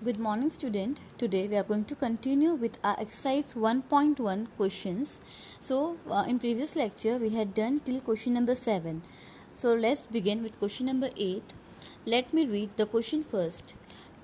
Good morning, student. Today we are going to continue with our exercise 1.1 questions. In previous lecture we had done till question number 7. So let's begin with question number 8. Let me read the question first.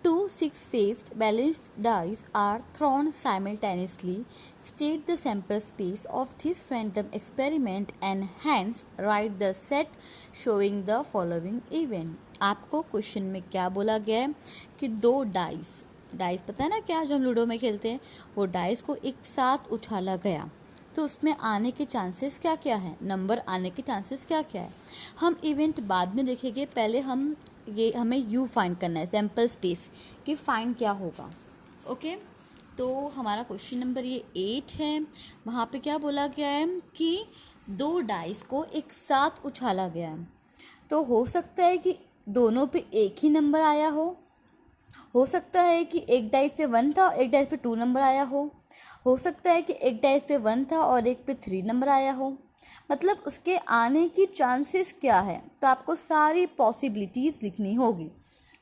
Two six-faced balanced dice are thrown simultaneously. State the sample space of this random experiment and hence write the set showing the following event. आपको question में क्या बोला गया है कि दो dice पता है ना क्या, जो हम लूडो में खेलते हैं, वो डाइस को एक साथ उछाला गया तो उसमें आने के चांसेस क्या क्या है, नंबर आने के चांसेस क्या क्या है. हम इवेंट बाद में देखेंगे, पहले हमें यू फाइंड करना है, सैम्पल स्पेस कि फाइंड क्या होगा. ओके, तो हमारा क्वेश्चन नंबर ये 8 है. वहाँ पे क्या बोला गया है कि दो डाइस को एक साथ उछाला गया है. तो हो सकता है कि दोनों पे एक ही नंबर आया हो सकता है कि एक डाइस पे 1 था और एक डाइस पे 2 नंबर आया हो सकता है कि एक डाइस पे 1 था और एक पे 3 नंबर आया हो. मतलब उसके आने की चांसेस क्या है, तो आपको सारी पॉसिबिलिटीज़ लिखनी होगी.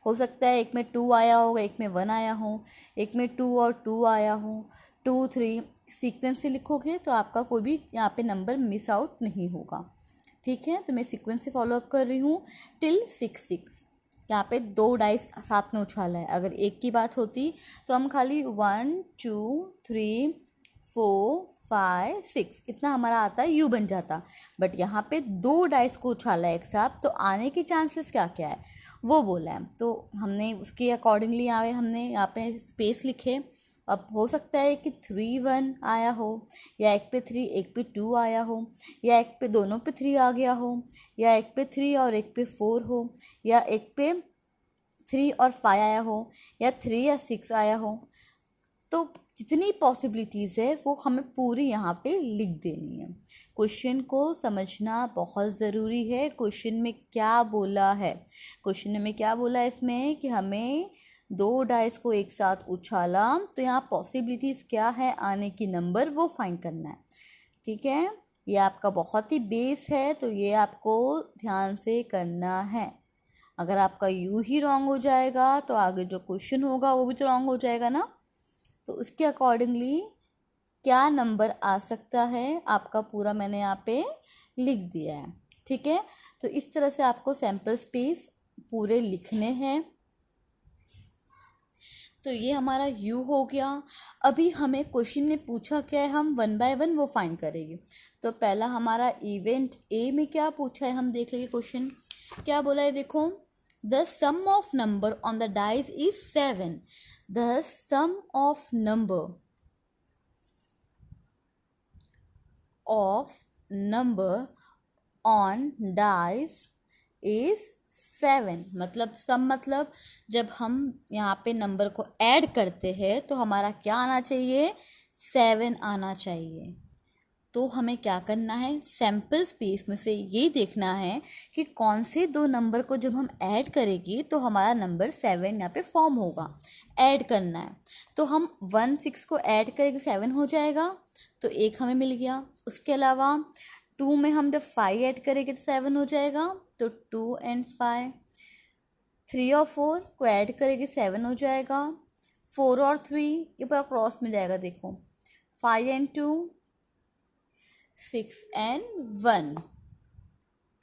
हो सकता है एक में 2 आया होगा, एक में 1 आया हो, एक में 2 और 2 आया हो, 2 3 सीक्वेंस से लिखोगे तो आपका कोई भी यहाँ पे नंबर मिस आउट नहीं होगा. ठीक है, तो मैं सीक्वेंस से फॉलो अप कर रही हूँ टिल 6. यहाँ पे दो डाइस साथ में उछाला है. अगर एक की बात होती तो हम खाली 1 2 3 4 5 6 इतना हमारा आता है, यू बन जाता. बट यहाँ पे दो डाइस को उछाला है एक साथ, तो आने के चांसेस क्या क्या है वो बोला है. तो हमने उसके अकॉर्डिंगली हमने यहाँ पे स्पेस लिखे. अब हो सकता है कि 3 1 आया हो, या एक पे 3 एक पे 2 आया हो, या एक पे दोनों पे 3 आ गया हो, या एक पे 3 और एक पे 4 हो, या एक पे 3 और 5 आया हो, या 3 या 6 आया हो. तो जितनी पॉसिबिलिटीज़ है वो हमें पूरी यहाँ पे लिख देनी है. क्वेश्चन को समझना बहुत ज़रूरी है. क्वेश्चन में क्या बोला है, क्वेश्चन में क्या बोला है इसमें कि हमें दो डाइस को एक साथ उछाला, तो यहाँ पॉसिबिलिटीज़ क्या है आने की नंबर, वो फाइंड करना है. ठीक है, ये आपका बहुत ही बेस है, तो ये आपको ध्यान से करना है. अगर आपका यू ही रॉन्ग हो जाएगा तो आगे जो क्वेश्चन होगा वो भी तो रॉन्ग हो जाएगा ना. तो उसके अकॉर्डिंगली क्या नंबर आ सकता है आपका पूरा मैंने यहाँ पे लिख दिया है. ठीक है, तो इस तरह से आपको सैम्पल स्पेस पूरे लिखने हैं. तो ये हमारा यू हो गया. अभी हमें क्वेश्चन ने पूछा क्या है, हम 1 बाय 1 वो फाइंड करेंगे. तो पहला हमारा इवेंट ए में क्या पूछा है हम देख लेंगे. क्वेश्चन क्या बोला है, देखो, the sum of number on the dice is 7. The sum of number on dice is 7. मतलब सम मतलब जब हम यहाँ पे नंबर को ऐड करते हैं तो हमारा क्या आना चाहिए, 7 आना चाहिए. तो हमें क्या करना है, सैम्पल स्पेस में से ये देखना है कि कौन से दो नंबर को जब हम ऐड करेंगे तो हमारा नंबर 7 यहाँ पे फॉर्म होगा. ऐड करना है तो हम 1 6 को ऐड करेंगे 7 हो जाएगा, तो एक हमें मिल गया. उसके अलावा 2 में हम जब 5 ऐड करेंगे तो 7 हो जाएगा, तो 2 and 5. 3 और 4 को ऐड करेंगे 7 हो जाएगा. 4 और 3 ये पूरा क्रॉस में जाएगा, देखो, 5 and 2 6 and 1.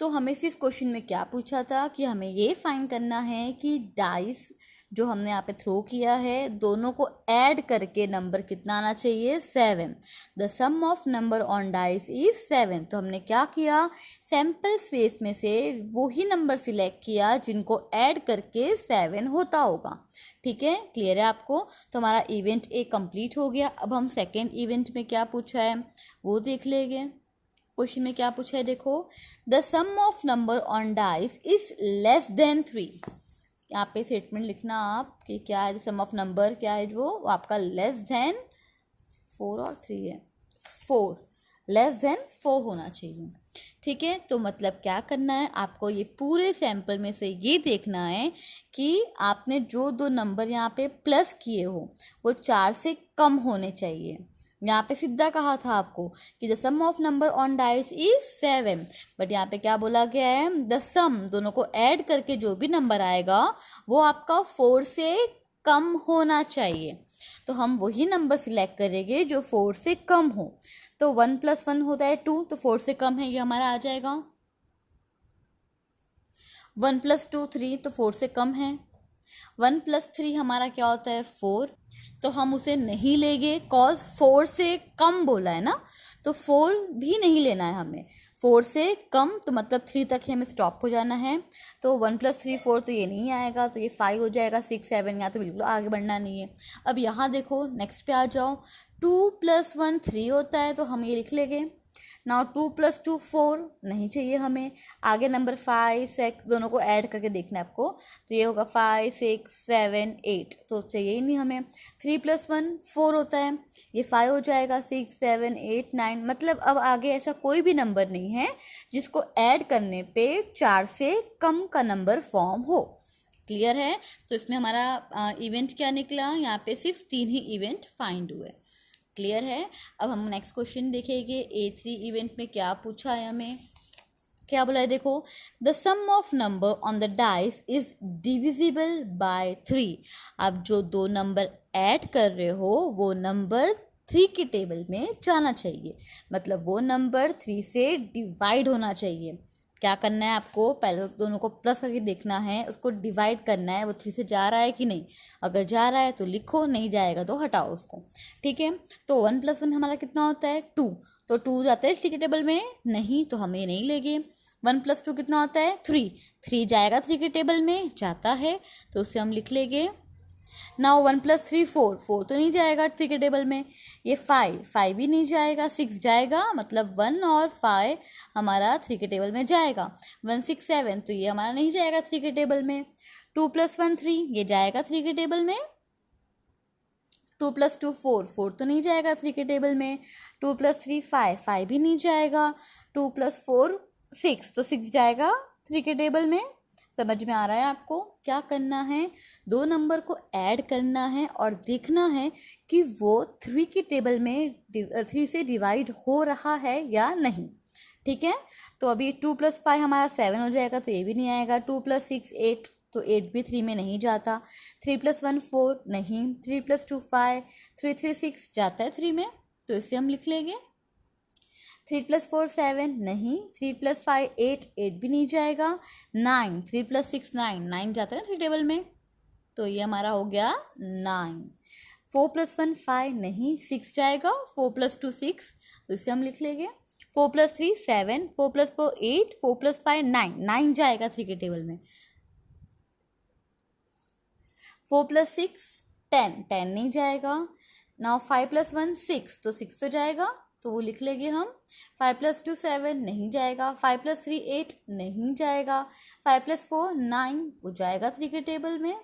तो हमें सिर्फ क्वेश्चन में क्या पूछा था कि हमें ये फाइंड करना है कि डाइस जो हमने यहाँ पे थ्रो किया है दोनों को ऐड करके नंबर कितना आना चाहिए, 7. The sum of number on dice is 7. तो हमने क्या किया, सैम्पल स्पेस में से वही नंबर सिलेक्ट किया जिनको ऐड करके 7 होता होगा. ठीक है, क्लियर है आपको. तो हमारा इवेंट ए कंप्लीट हो गया. अब हम सेकेंड इवेंट में क्या पूछा है वो देख लेंगे. क्वेश्चन में क्या पूछा है, देखो, the sum of number on dice is less than 3. यहाँ पे स्टेटमेंट लिखना आप कि क्या है, सम ऑफ नंबर क्या है जो आपका लेस देन 4 और 3 है, 4 लेस देन 4 होना चाहिए. ठीक है, तो मतलब क्या करना है आपको, ये पूरे सैंपल में से ये देखना है कि आपने जो दो नंबर यहाँ पे प्लस किए हो वो 4 से कम होने चाहिए. यहाँ पे सीधा कहा था आपको कि the sum of number on dice is 7, but यहाँ पे क्या बोला गया है, द सम दोनों को ऐड करके जो भी नंबर आएगा वो आपका 4 से कम होना चाहिए, तो हम वही नंबर सिलेक्ट करेंगे जो 4 से कम हो। तो 1 + 1 होता है 2, तो 4 से कम है, ये हमारा आ जाएगा। 1 + 2 3, तो 4 से कम है। 1 + 3 हमारा क्या होता है 4, तो हम उसे नहीं लेंगे कॉज 4 से कम बोला है ना, तो 4 भी नहीं लेना है हमें। 4 से कम तो मतलब 3 तक ही हमें स्टॉप हो जाना है। तो 1 + 3 4, तो ये नहीं आएगा, तो ये 5 हो जाएगा। 6 7 यहाँ तो बिल्कुल आगे बढ़ना नहीं है। अब यहाँ देखो नेक्स्ट पे आ जाओ, 2 + 1 3 होता है, तो हम ये लिख लेंगे। नाउ 2 + 2 4 नहीं चाहिए हमें। आगे नंबर 5 6 दोनों को ऐड करके देखना है आपको, तो ये होगा 5 6 7 8, तो चाहिए ही नहीं हमें। 3 + 1 4 होता है, ये 5 हो जाएगा। 6 7 8 9, मतलब अब आगे ऐसा कोई भी नंबर नहीं है जिसको ऐड करने पे 4 से कम का नंबर फॉर्म हो। क्लियर है? तो इसमें हमारा इवेंट क्या निकला, यहाँ पे सिर्फ 3 ही इवेंट फाइंड हुए। क्लियर है? अब हम नेक्स्ट क्वेश्चन देखेंगे। A3 इवेंट में क्या पूछा है हमें, क्या बोला है देखो, the sum of number on the dice is divisible by 3। आप जो दो नंबर ऐड कर रहे हो वो नंबर 3 की टेबल में जाना चाहिए, मतलब वो नंबर 3 से डिवाइड होना चाहिए। क्या करना है आपको, पहले दोनों को प्लस करके देखना है, उसको डिवाइड करना है, वो 3 से जा रहा है कि नहीं। अगर जा रहा है तो लिखो, नहीं जाएगा तो हटाओ उसको। ठीक है, तो 1 + 1 हमारा कितना होता है 2, तो 2 जाता है 3 के टेबल में नहीं, तो हम ये नहीं लेंगे। 1 + 2 कितना होता है 3, 3 जाएगा 3 के टेबल में, जाता है, तो उससे हम लिख लेंगे। नाउ 1 + 3 4, 4 तो नहीं जाएगा 3 के टेबल में। ये 5, 5 भी नहीं जाएगा। 6 जाएगा, मतलब 1 और 5 हमारा 3 के टेबल में जाएगा। 1 6 7, तो ये हमारा नहीं जाएगा 3 के टेबल में। 2 + 1 3, ये जाएगा 3 के टेबल में। 2 + 2 4, 4 तो नहीं जाएगा 3 के टेबल में। 2 + 3 5, 5 भी नहीं जाएगा। 2 + 4 6, तो 6 जाएगा 3 के टेबल में। समझ में आ रहा है आपको? क्या करना है, दो नंबर को ऐड करना है और देखना है कि वो 3 की टेबल में 3 से डिवाइड हो रहा है या नहीं। ठीक है, तो अभी 2 + 5 हमारा 7 हो जाएगा, तो ये भी नहीं आएगा। 2 + 6 8, तो 8 भी 3 में नहीं जाता। 3 + 1 4 नहीं। 3 + 2 5, 3 3 6 जाता है 3 में, तो इसे हम लिख लेंगे। 3 + 4 7 नहीं। 3 + 5 8, 8 भी नहीं जाएगा। 9, 3 + 6 9, 9 जाता है 3 टेबल में, तो ये हमारा हो गया 9। 4 + 1 5 नहीं, 6 जाएगा। 4 + 2 6, तो इसे हम लिख लेंगे। 4 + 3 7, 4 + 4 8, 4 + 5 9, 9 जाएगा 3 के टेबल में। 4 + 6 10, 10 नहीं जाएगा। नाउ 5 + 1 6, तो 6 तो जाएगा, तो वो लिख लेंगे हम। 5 + 2 7 नहीं जाएगा। 5 + 3 8 नहीं जाएगा। 5 + 4 9, वो जाएगा 3 के टेबल में।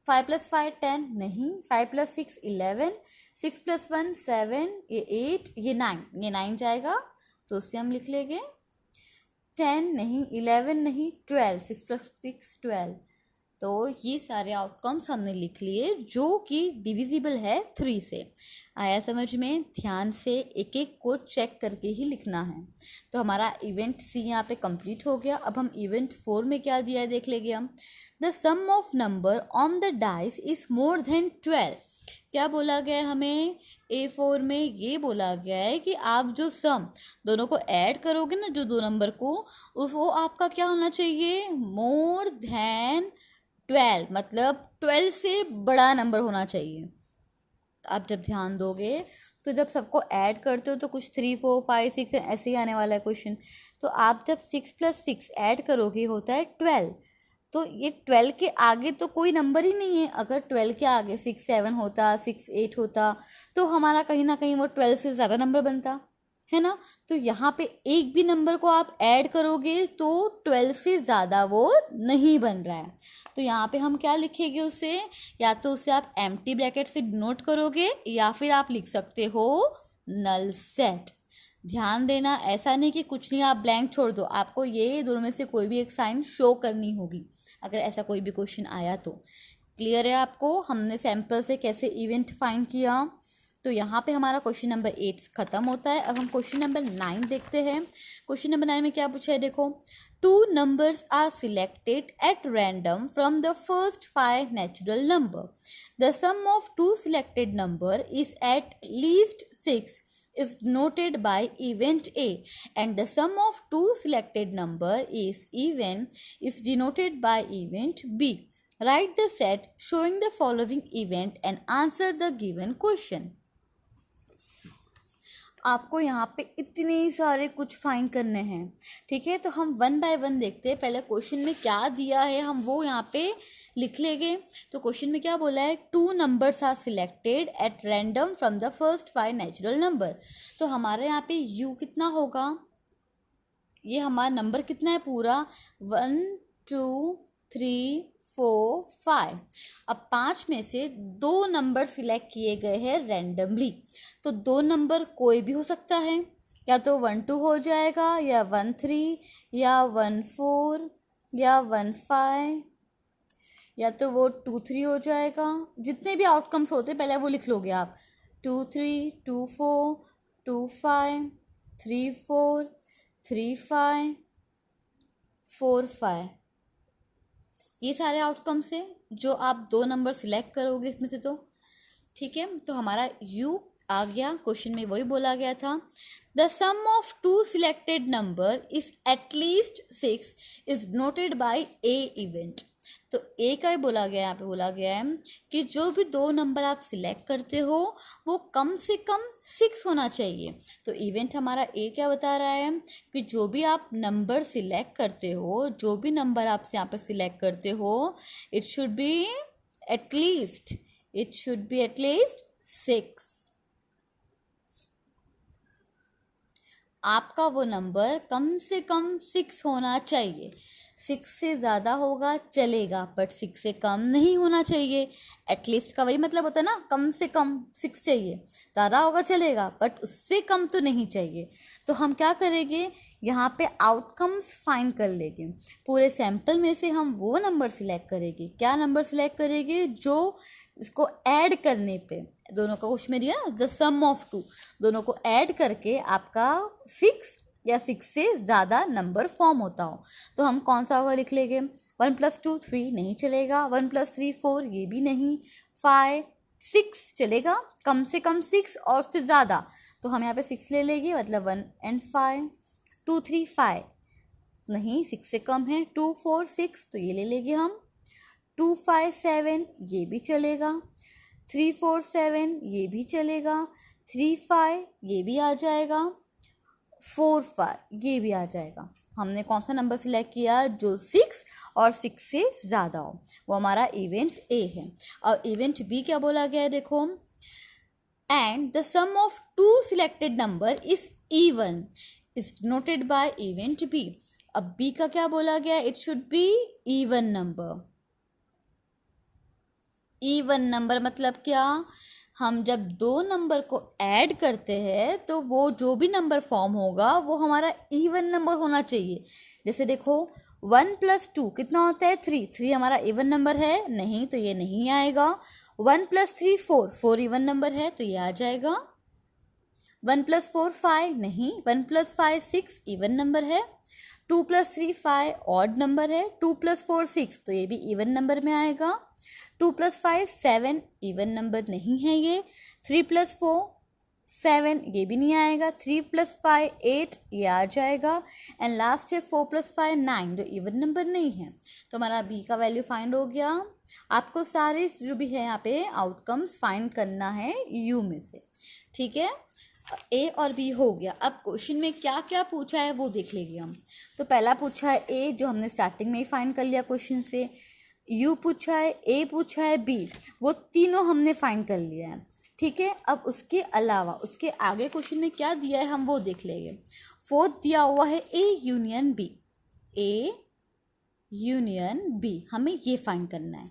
5 + 5 10 नहीं। 5 + 6 11, 6 + 1 7, ये 8, ये 9, ये 9 जाएगा, तो उससे हम लिख लेंगे। 10 नहीं, 11 नहीं, 12, 6 + 6 12, तो ये सारे आउटकम्स हमने लिख लिए जो कि डिविजिबल है 3 से। आया समझ में? ध्यान से एक एक को चेक करके ही लिखना है। तो हमारा इवेंट सी यहाँ पे कंप्लीट हो गया। अब हम इवेंट 4 में क्या दिया है देख लेंगे हम। The sum of number on the dice is more than 12। क्या बोला गया है हमें A4 में? ये बोला गया है कि आप जो सम दोनों को ऐड करोगे ना, जो दो नंबर को, वो आपका क्या होना चाहिए, मोर देन 12, मतलब 12 से बड़ा नंबर होना चाहिए। आप जब ध्यान दोगे तो जब सबको ऐड करते हो तो कुछ 3 4 5 6 ऐसे ही आने वाला है क्वेश्चन। तो आप जब 6 + 6 ऐड करोगे होता है 12, तो ये 12 के आगे तो कोई नंबर ही नहीं है। अगर 12 के आगे 6 7 होता, 6 8 होता, तो हमारा कहीं ना कहीं वो 12 से ज़्यादा नंबर बनता है ना। तो यहाँ पे एक भी नंबर को आप ऐड करोगे तो 12 से ज़्यादा वो नहीं बन रहा है। तो यहाँ पे हम क्या लिखेंगे उसे, या तो उसे आप एम्प्टी ब्रैकेट से नोट करोगे या फिर आप लिख सकते हो नल सेट। ध्यान देना, ऐसा नहीं कि कुछ नहीं आप ब्लैंक छोड़ दो, आपको ये दोनों में से कोई भी एक साइन शो करनी होगी अगर ऐसा कोई भी क्वेश्चन आया तो। क्लियर है आपको? हमने सैंपल से कैसे इवेंट फाइंड किया, तो यहाँ पे हमारा क्वेश्चन नंबर 8 खत्म होता है। अब हम क्वेश्चन नंबर 9 देखते हैं। क्वेश्चन नंबर 9 में क्या पूछा है, देखो, 2 numbers are selected at random from the first 5 natural number. The sum of 2 selected number is at least 6 is noted by event A, and the sum of 2 selected number is denoted by event B. Write the set showing the following event and answer the given question. आपको यहाँ पे इतने सारे कुछ find करने हैं, ठीक है। तो हम 1 बाय 1 देखते हैं। पहले क्वेश्चन में क्या दिया है हम वो यहाँ पे लिख लेंगे। तो क्वेश्चन में क्या बोला है, 2 numbers are selected at random from the first 5 natural number. तो हमारे यहाँ पे u कितना होगा, ये हमारा नंबर कितना है पूरा, 1 2 3 4 5। अब 5 में से 2 नंबर सिलेक्ट किए गए हैं रैंडमली। तो 2 नंबर कोई भी हो सकता है, या तो 1 2 हो जाएगा, या 1 3, या 1 4, या 1 5, या तो वो 2 3 हो जाएगा। जितने भी आउटकम्स होते पहले वो लिख लोगे आप, 2 3 2 4 2 5 3 4 3 5 4 5। ये सारे आउटकम्स है जो आप 2 नंबर सिलेक्ट करोगे इसमें से। तो ठीक है, तो हमारा u आ गया। क्वेश्चन में वही बोला गया था, the sum of 2 selected number is at least 6 is noted by a event. तो ए का ही बोला गया, यहाँ पे बोला गया है कि जो भी 2 नंबर आप सिलेक्ट करते हो वो कम से कम 6 होना चाहिए। तो इवेंट हमारा ए क्या बता रहा है कि जो भी आप नंबर सिलेक्ट करते हो, जो भी नंबर आप यहाँ पे सिलेक्ट करते हो, इट शुड बी एटलीस्ट 6। आपका वो नंबर कम से कम 6 होना चाहिए। 6 से ज़्यादा होगा चलेगा, बट 6 से कम नहीं होना चाहिए। एटलीस्ट का वही मतलब होता है ना, कम से कम 6 चाहिए। ज़्यादा होगा चलेगा, बट उससे कम तो नहीं चाहिए। तो हम क्या करेंगे, यहाँ पे आउटकम्स फाइंड कर लेंगे। पूरे सैम्पल में से हम वो नंबर सिलेक्ट करेंगे। क्या नंबर सिलेक्ट करेंगे, जो इसको ऐड करने पे, दोनों का कुछ में दिया द सम ऑफ 2, दोनों को ऐड करके आपका 6 या 6 से ज़्यादा नंबर फॉर्म होता हो। तो हम कौन सा होगा लिख लेंगे, 1 + 2 3 नहीं चलेगा, 1 + 3 4 ये भी नहीं, 5 6 चलेगा, कम से कम 6 और उससे ज़्यादा। तो हम यहाँ पे 6 ले लेंगे, मतलब 1 and 5, 2 3 5 नहीं, 6 से कम है, 2 4 6 तो ये ले लेंगे हम, 2 5 7 ये भी चलेगा, 3 4 7 ये भी चलेगा, 3 5 ये भी आ जाएगा, 4 5 ये भी आ जाएगा। हमने कौन सा नंबर सिलेक्ट किया, जो 6 और 6 से ज़्यादा हो, वो हमारा इवेंट ए है। और इवेंट बी क्या बोला गया है, देखो, and the sum of 2 selected number is even is noted by event B. अब बी का क्या बोला गया, it should be even number. Even number मतलब क्या, हम जब 2 नंबर को ऐड करते हैं तो वो जो भी नंबर फॉर्म होगा वो हमारा इवन नंबर होना चाहिए। जैसे देखो 1 + 2 कितना होता है, 3 3 हमारा इवन नंबर है नहीं, तो ये नहीं आएगा। 1 + 3 4 4 इवन नंबर है तो ये आ जाएगा। 1 + 4 5 नहीं, 1 + 5 6 इवन नंबर है। 2 + 3 5 ऑड नंबर है। 2 + 4 6 तो ये भी इवन नंबर में आएगा। 2 + 5 7 इवन नंबर नहीं है ये। 3 + 4 7 ये भी नहीं आएगा। 3 + 5 8 ये आ जाएगा। एंड लास्ट है 4 + 5 9 जो इवन नंबर नहीं है। तो हमारा बी का वैल्यू फाइंड हो गया। आपको सारे जो भी है यहाँ पे आउटकम्स फाइंड करना है यू में से, ठीक है। ए और बी हो गया। अब क्वेश्चन में क्या क्या पूछा है वो देख लेंगे हम। तो पहला पूछा है ए, जो हमने स्टार्टिंग में ही फाइंड कर लिया क्वेश्चन से। यू पूछा है, ए पूछा है, बी, वो तीनों हमने फाइंड कर लिया है, ठीक है। अब उसके अलावा उसके आगे क्वेश्चन में क्या दिया है हम वो देख लेंगे। फोर्थ दिया हुआ है A union B, A union B, हमें ये फाइंड करना है।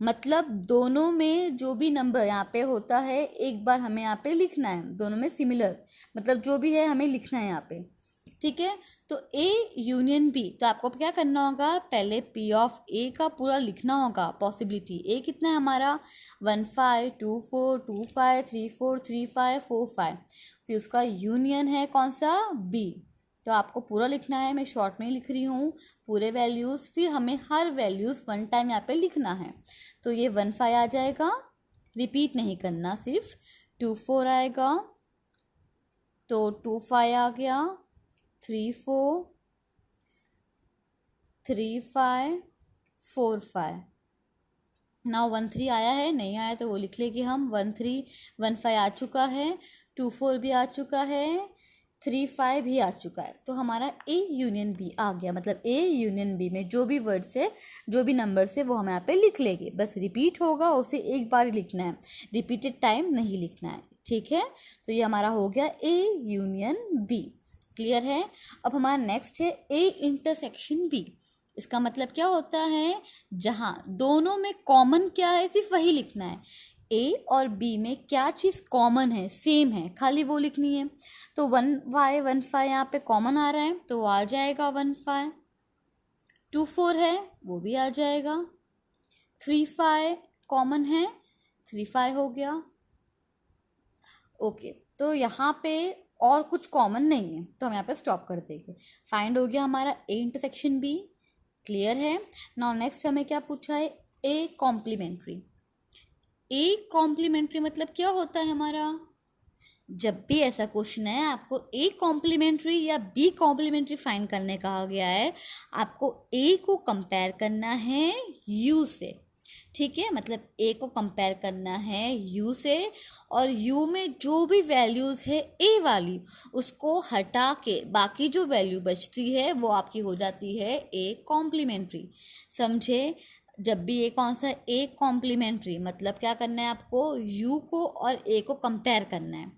मतलब दोनों में जो भी नंबर यहाँ पे होता है एक बार हमें यहाँ पे लिखना है, दोनों में सिमिलर, मतलब जो भी है हमें लिखना है यहाँ पे। ठीक है। तो ए यूनियन बी, तो आपको क्या करना होगा, पहले पी ऑफ ए का पूरा लिखना होगा पॉसिबिलिटी। ए कितना है हमारा 1 5 2 4 2 5 3 4 3 5 4 5, फिर उसका यूनियन है कौन सा, बी। तो आपको पूरा लिखना है, मैं शॉर्ट में लिख रही हूँ पूरे वैल्यूज़, फिर हमें हर वैल्यूज़ वन टाइम यहाँ पे लिखना है। तो ये 1 5 आ जाएगा, रिपीट नहीं करना, सिर्फ 2 4 आएगा, तो 2 5 आ गया, 3 4 3 5 4 5। नाउ 1 3 आया है, नहीं आया तो वो लिख लेंगे हम। 1 3 1 5 आ चुका है, 2 4 भी आ चुका है, 3 5 भी आ चुका है। तो हमारा ए यूनियन बी आ गया, मतलब ए यूनियन बी में जो भी वर्ड्स है, जो भी नंबर्स है, वो हम यहाँ पे लिख लेंगे। बस रिपीट होगा, उसे एक बार ही लिखना है, रिपीटेड टाइम नहीं लिखना है, ठीक है। तो ये हमारा हो गया ए यूनियन बी, क्लियर है। अब हमारा नेक्स्ट है ए इंटरसेक्शन बी। इसका मतलब क्या होता है, जहाँ दोनों में कॉमन क्या है सिर्फ वही लिखना है। ए और बी में क्या चीज़ कॉमन है, सेम है, खाली वो लिखनी है। तो 1 5 1 5 यहाँ पे कॉमन आ रहा है, तो वो आ जाएगा 1 5। 2 4 है, वो भी आ जाएगा। 3 5 कॉमन है, 3 5 हो गया। ओके, तो यहाँ पे और कुछ कॉमन नहीं है, तो हम यहाँ पे स्टॉप कर देंगे। फाइंड हो गया हमारा ए इंटरसेक्शन बी, क्लियर है। नाउ नेक्स्ट हमें क्या पूछा है, ए कॉम्प्लीमेंट्री। ए कॉम्प्लीमेंट्री मतलब क्या होता है हमारा, जब भी ऐसा क्वेश्चन है आपको ए कॉम्प्लीमेंट्री या बी कॉम्प्लीमेंट्री फाइंड करने कहा गया है, आपको ए को कंपेयर करना है यू से, ठीक है। मतलब ए को कंपेयर करना है यू से, और यू में जो भी वैल्यूज़ है ए वाली, उसको हटा के बाकी जो वैल्यू बचती है वो आपकी हो जाती है ए कॉम्प्लीमेंट्री, समझे। जब भी ए कौन सा, ए कॉम्प्लीमेंट्री मतलब क्या करना है आपको, यू को और ए को कंपेयर करना है।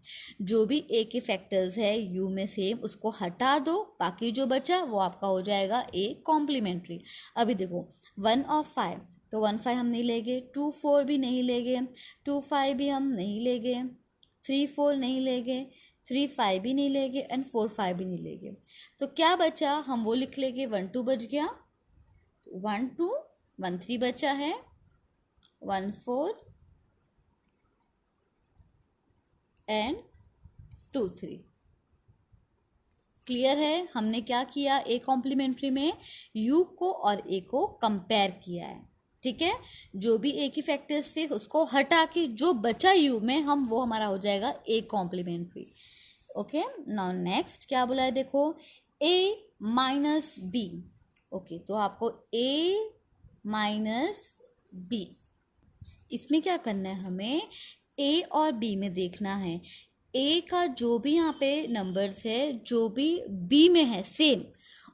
जो भी ए के फैक्टर्स है यू में सेम, उसको हटा दो, बाकी जो बचा वो आपका हो जाएगा ए कॉम्प्लीमेंट्री। अभी देखो 1 और 5, तो 1 5 हम नहीं लेंगे, 2 4 भी नहीं लेंगे, 2 5 भी हम नहीं लेंगे, 3 4 नहीं लेंगे, 3 5 भी नहीं लेंगे, एंड 4 5 भी नहीं लेंगे। तो क्या बचा, हम वो लिख लेंगे, 1 2 बच गया, 1 2 1 3 बचा है, 1 4 एंड 2 3। क्लियर है, हमने क्या किया, ए कॉम्प्लीमेंट्री में यू को और ए को कंपेयर किया है, ठीक है। जो भी ए की फैक्टर्स थे उसको हटा के जो बचा यू में, हम वो हमारा हो जाएगा a complementary. Okay, now next क्या बोला है, देखो ए माइनस बी। ओके, तो आपको ए माइनस बी, इसमें क्या करना है, हमें ए और बी में देखना है। ए का जो भी यहाँ पे नंबर्स है, जो भी बी में है सेम,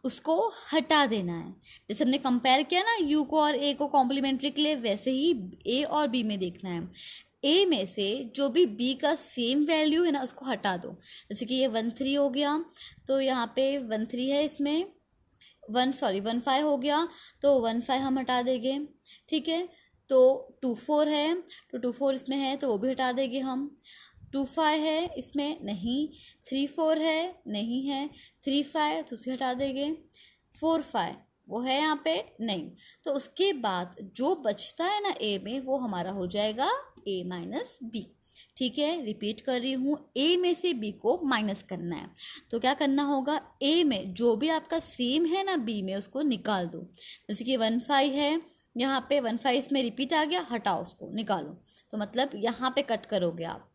उसको हटा देना है। जैसे हमने कंपेयर किया ना यू को और ए को कॉम्प्लीमेंट्री के लिए, वैसे ही ए और बी में देखना है। ए में से जो भी बी का सेम वैल्यू है ना, उसको हटा दो। जैसे कि ये 1 3 हो गया, तो यहाँ पे 1 3 है, इसमें 1 5 हो गया, तो 1 5 हम हटा देंगे, ठीक है। तो 2 4 है, तो 2 4 इसमें है, तो वो भी हटा देंगे हम। 2 5 है, इसमें नहीं। 3 4 है, नहीं है। 3 5 तो उसे हटा देंगे। 4 5 वो है यहाँ पे, नहीं। तो उसके बाद जो बचता है ना ए में, वो हमारा हो जाएगा ए माइनस बी, ठीक है। रिपीट कर रही हूँ, ए में से बी को माइनस करना है। तो क्या करना होगा, ए में जो भी आपका सेम है ना बी में, उसको निकाल दो। जैसे कि 1 5 है, यहाँ पे 1 5 इसमें रिपीट आ गया, हटाओ, उसको निकालो। तो मतलब यहाँ पे कट करोगे आप,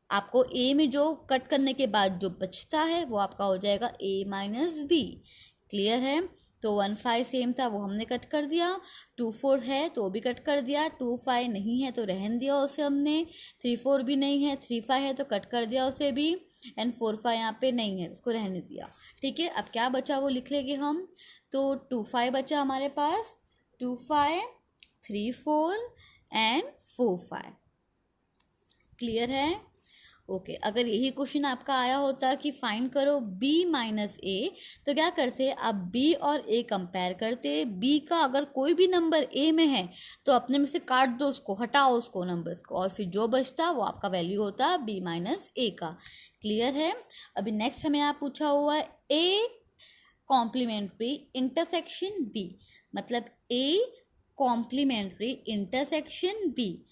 आपको ए में जो कट करने के बाद जो बचता है वो आपका हो जाएगा ए माइनस बी, क्लियर है। तो 1 5 सेम था, वो हमने कट कर दिया। 2 4 है तो भी कट कर दिया। 2 5 नहीं है तो रहन दिया उसे हमने। 3 4 भी नहीं है, 3 5 है तो कट कर दिया उसे भी, एंड 4 5 यहाँ पे नहीं है, उसको रहने दिया, ठीक है। अब क्या बचा वो लिख लेंगे हम। तो 2 5 बचा हमारे पास, 2 5 3 4 एंड 4 5, क्लियर है। ओके, अगर यही क्वेश्चन आपका आया होता कि फाइंड करो b माइनस ए, तो क्या करते, आप b और a कंपेयर करते। b का अगर कोई भी नंबर a में है तो अपने में से काट दो, उसको हटाओ, उसको नंबर्स को, और फिर जो बचता वो आपका वैल्यू होता b माइनस ए का, क्लियर है। अभी नेक्स्ट हमें यहाँ पूछा हुआ है a कॉम्प्लीमेंट्री इंटरसेक्शन बी, मतलब ए कॉम्प्लीमेंट्री इंटरसेक्शन बी,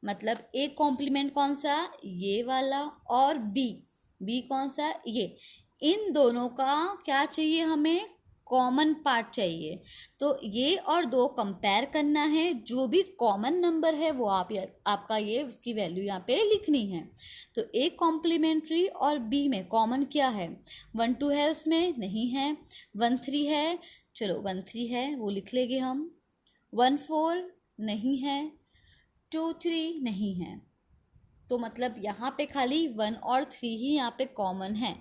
मतलब ए कॉम्प्लीमेंट कौन सा, ये वाला, और बी कौन सा, ये, इन दोनों का क्या चाहिए हमें, कॉमन पार्ट चाहिए। तो ये और दो कंपेयर करना है, जो भी कॉमन नंबर है वो आपका ये उसकी वैल्यू यहाँ पे लिखनी है। तो ए कॉम्प्लीमेंट्री और बी में कॉमन क्या है, 1 2 है उसमें, नहीं है, 1 3 है, चलो 1 3 है वो लिख लेंगे हम, 1 4 नहीं है, 2 3 नहीं है। तो मतलब यहाँ पे खाली 1 और 3 ही यहाँ पे कॉमन है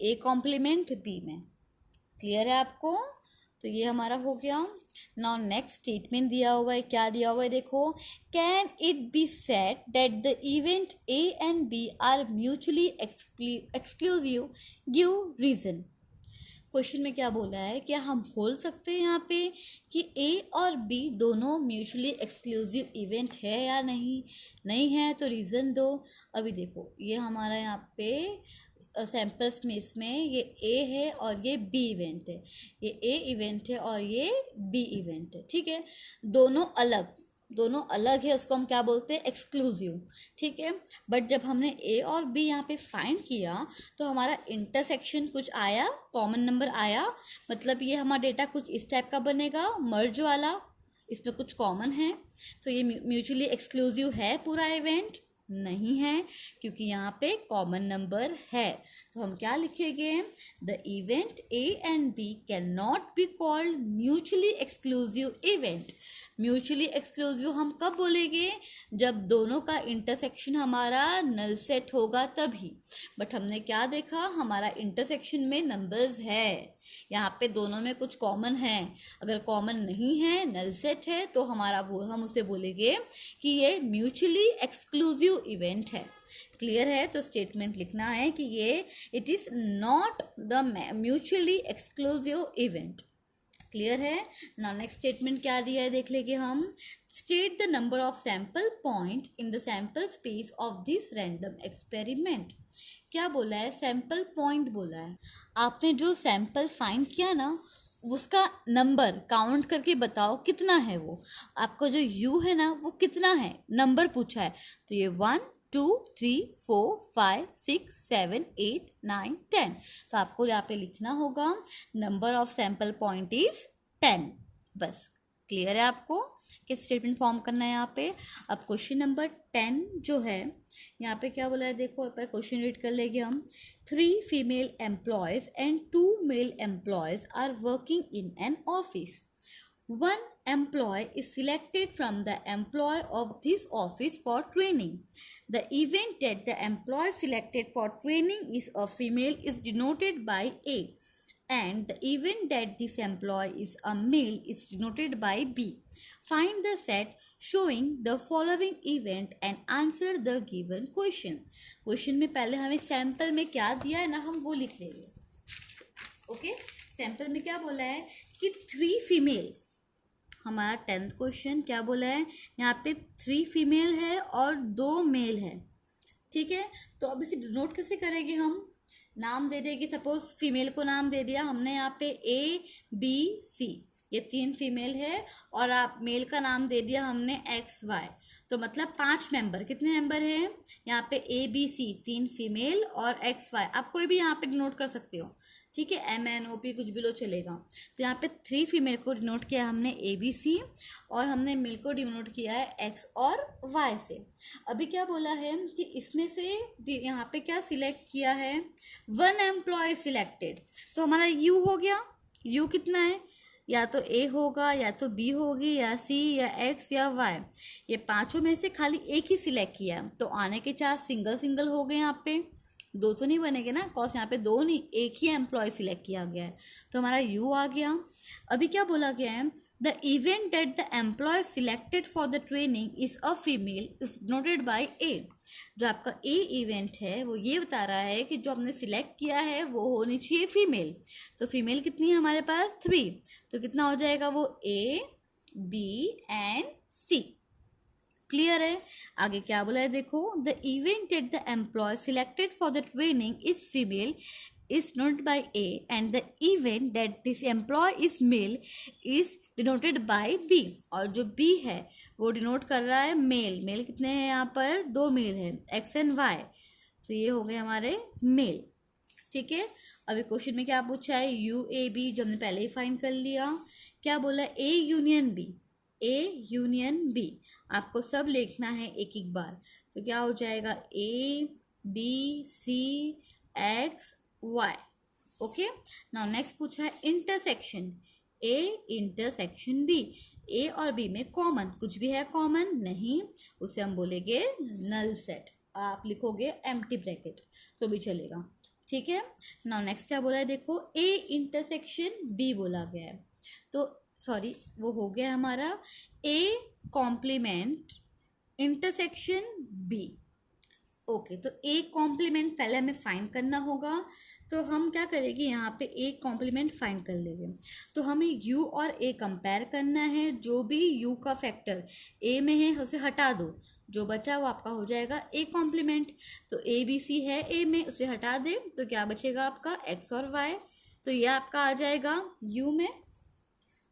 ए कॉम्प्लीमेंट बी में। क्लियर है आपको? तो ये हमारा हो गया। नाउ नेक्स्ट स्टेटमेंट दिया हुआ है, क्या दिया हुआ है देखो, can it be said that the event A and B are mutually exclusive, give reason. Question में क्या बोला है, क्या हम बोल सकते हैं यहाँ पे कि ए और बी दोनों म्यूचुअली एक्सक्लूसिव इवेंट है या नहीं, नहीं है तो रीज़न दो। अभी देखो ये हमारा यहाँ पे सैम्पल्स में इसमें ये ए है और ये बी इवेंट है, ये ए इवेंट है और ये बी इवेंट है, ठीक है, दोनों अलग है, उसको हम क्या बोलते हैं, एक्सक्लूसिव, ठीक है। बट जब हमने ए और बी यहाँ पे फाइंड किया तो हमारा इंटरसेक्शन कुछ आया, कॉमन नंबर आया, मतलब ये हमारा डेटा कुछ इस टाइप का बनेगा, मर्ज वाला, इसमें कुछ कॉमन है। तो ये म्यूचुअली एक्सक्लूसिव है पूरा इवेंट, नहीं है, क्योंकि यहाँ पे कॉमन नंबर है। तो हम क्या लिखेंगे, the event A and B can not be called mutually exclusive event. Mutually exclusive हम कब बोलेंगे, जब दोनों का इंटरसेक्शन हमारा नल सेट होगा तभी। बट हमने क्या देखा, हमारा इंटरसेक्शन में नंबर्स है, यहाँ पे दोनों में कुछ कॉमन है, अगर कॉमन नहीं है, नल सेट है, तो हम उसे बोलेंगे कि ये म्यूचुअली एक्सक्लूसिव इवेंट है। क्लियर है? तो स्टेटमेंट लिखना है कि ये it is not the mutually exclusive event. Clear है? नाउ नेक्स्ट स्टेटमेंट क्या दिया है देख लेंगे हम, state the number of sample point in the sample space of this random experiment. क्या बोला है, सैंपल पॉइंट बोला है। आपने जो सैंपल फाइंड किया ना, उसका नंबर काउंट करके बताओ कितना है वो, आपका जो यू है ना वो कितना है, नंबर पूछा है। तो ये 1 2 3 4 5 6 7 8 9 10। तो आपको यहाँ पे लिखना होगा number of sample point is 10, बस। क्लियर है आपको किस स्टेटमेंट फॉर्म करना है यहाँ पे। अब क्वेश्चन नंबर 10 जो है, यहाँ पे क्या बोला है देखो, पर क्वेश्चन रीड कर लेंगे हम। 3 female employees and 2 male employees are working in an office. One employee is selected from the employee of this office for training. The event that the employee selected for training is a female is denoted by A, and the event that this employee is a male is denoted by B. Find the set showing the following event and answer the given question. Question में पहले हमें sample में क्या दिया है ना, हम वो लिख लेंगे। ओके, सैंपल में क्या बोला है कि 3 फीमेल, हमारा 10th क्वेश्चन क्या बोला है, यहाँ पे 3 फीमेल है और 2 मेल है, ठीक है। तो अब इसे डिनोट कैसे करेंगे, हम नाम दे देंगे, सपोज फीमेल को नाम दे दिया हमने यहाँ पे A B C, ये 3 फीमेल है, और आप मेल का नाम दे दिया हमने X Y। तो मतलब 5 मेंबर, कितने मेंबर हैं यहाँ पे, A B C 3 फीमेल और X Y, आप कोई भी यहाँ पे डिनोट कर सकते हो, ठीक है, MNOP कुछ भी लो चलेगा। तो यहाँ पे 3 फीमेल को डिनोट किया हमने ABC, और हमने मेल को डिनोट किया है X और Y से। अभी क्या बोला है कि इसमें से यहाँ पे क्या सिलेक्ट किया है, 1 एम्प्लॉय सिलेक्टेड। तो हमारा U हो गया, U कितना है, या तो A होगा, या तो B होगी, या C, या X, या Y। ये पांचों में से खाली एक ही सिलेक्ट किया, तो आने के चार सिंगल सिंगल हो गए, यहाँ पे 2 तो नहीं बनेंगे ना, कॉस यहाँ पे 2 नहीं, एक ही एम्प्लॉय सिलेक्ट किया गया है, तो हमारा यू आ गया। अभी क्या बोला गया है, the event that the employ selected for the training is a female is noted by A. जो आपका ए इवेंट है वो ये बता रहा है कि जो हमने सिलेक्ट किया है वो होनी चाहिए फीमेल। तो फीमेल कितनी है हमारे पास, 3, तो कितना हो जाएगा वो A B and C। Clear है? आगे क्या बोला है देखो, the event at the employ selected for the training is female is denoted by A and the event that this employee is male is denoted by B. और जो B है वो डिनोट कर रहा है मेल. मेल कितने हैं यहाँ पर? 2 मेल है, X एंड Y. तो ये हो गए हमारे मेल. ठीक है. अभी क्वेश्चन में क्या पूछा है? यू ए बी, जो हमने पहले ही फाइंड कर लिया. क्या बोला? A union B. A union B. आपको सब लिखना है एक एक बार. तो क्या हो जाएगा? A B C X Y. Okay. Now next पूछा है intersection. A intersection B. A और बी में कॉमन कुछ भी है? कॉमन नहीं. उसे हम बोलेंगे नल सेट. आप लिखोगे एम्प्टी ब्रैकेट तो भी चलेगा. ठीक है. नाउ नेक्स्ट क्या बोला है? देखो, ए इंटरसेक्शन बी बोला गया है. तो सॉरी, वो हो गया हमारा A complement intersection B. Okay. तो ए कॉम्प्लीमेंट पहले हमें फाइंड करना होगा. तो हम क्या करेंगे? यहाँ पे ए कॉम्प्लीमेंट फाइंड कर लेंगे. तो हमें यू और ए कंपेयर करना है. जो भी यू का फैक्टर ए में है उसे हटा दो. जो बचा वो आपका हो जाएगा ए कॉम्प्लीमेंट. तो ए बी सी है ए में, उसे हटा दे तो क्या बचेगा आपका? एक्स और वाई. तो ये आपका आ जाएगा यू में.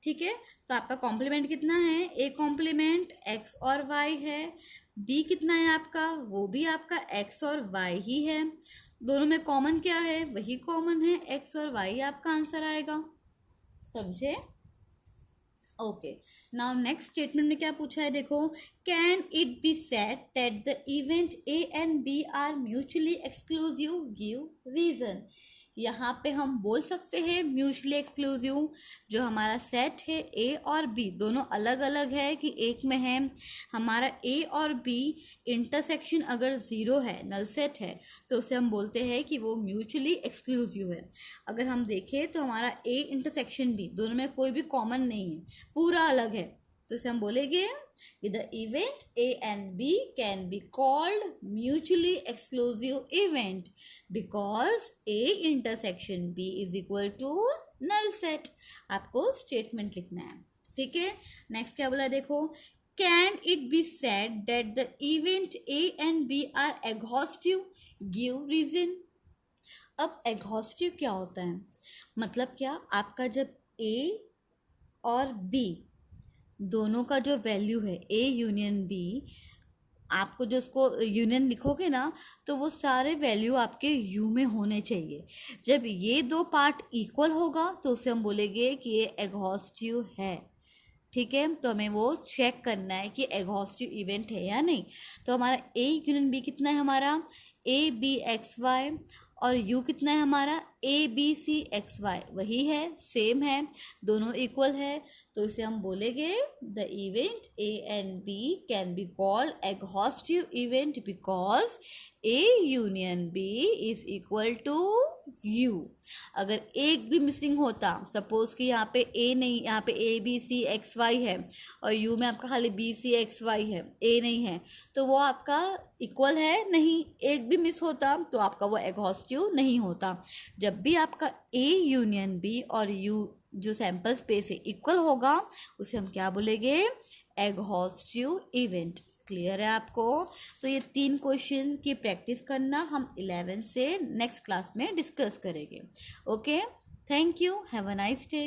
ठीक है. तो आपका कॉम्प्लीमेंट कितना है? ए कॉम्प्लीमेंट एक्स और वाई है. बी कितना है आपका? वो भी आपका एक्स और वाई ही है. दोनों में कॉमन क्या है? वही कॉमन है, एक्स और वाई. आपका आंसर आएगा. समझे? ओके. नाउ नेक्स्ट स्टेटमेंट में क्या पूछा है? देखो, can it be said that the event A and B are mutually exclusive? Give reason. यहाँ पे हम बोल सकते हैं म्यूचुअली एक्सक्लूसिव. जो हमारा सेट है ए और बी दोनों अलग अलग है कि एक में है हमारा ए और बी इंटरसेक्शन अगर 0 है, नल सेट है, तो उसे हम बोलते हैं कि वो म्यूचुअली एक्सक्लूसिव है. अगर हम देखें तो हमारा ए इंटरसेक्शन बी दोनों में कोई भी कॉमन नहीं है, पूरा अलग है, तो इसे हम बोलेंगे the event A and B can be called mutually exclusive event because A intersection B is equal to null set. आपको स्टेटमेंट लिखना है. ठीक है. नेक्स्ट क्या बोला? देखो, can it be said that the event A and B are exhaustive? Give reason. अब exhaustive क्या होता है? मतलब क्या? आपका जब A और B दोनों का जो वैल्यू है ए यूनियन बी, आपको जो उसको यूनियन लिखोगे ना तो वो सारे वैल्यू आपके यू में होने चाहिए. जब ये दो पार्ट इक्वल होगा तो उसे हम बोलेंगे कि ये एग्हॉस्टिव है. ठीक है. तो हमें वो चेक करना है कि एग्हॉस्टिव इवेंट है या नहीं. तो हमारा ए यूनियन बी कितना है? हमारा ए बी एक्स वाई. और यू कितना है हमारा? A B C X Y. वही है, सेम है, दोनों इक्वल है. तो इसे हम बोलेंगे the event A and B can be called exhaustive event because A union B is equal to U. अगर एक भी मिसिंग होता, सपोज कि यहाँ पे ए नहीं, यहाँ पे A B C X Y है और यू में आपका खाली बी सी एक्स वाई है, ए नहीं है, तो वो आपका इक्वल है नहीं. एक भी मिस होता तो आपका वो एग्हॉस्टिव नहीं होता. जब भी आपका ए यूनियन बी और यू जो सैम्पल स्पेस है इक्वल होगा उसे हम क्या बोलेंगे? एग्हॉस्टिव इवेंट. क्लियर है आपको? तो ये 3 क्वेश्चन की प्रैक्टिस करना हम 11 से नेक्स्ट क्लास में डिस्कस करेंगे. Okay. Thank you. Have a nice day.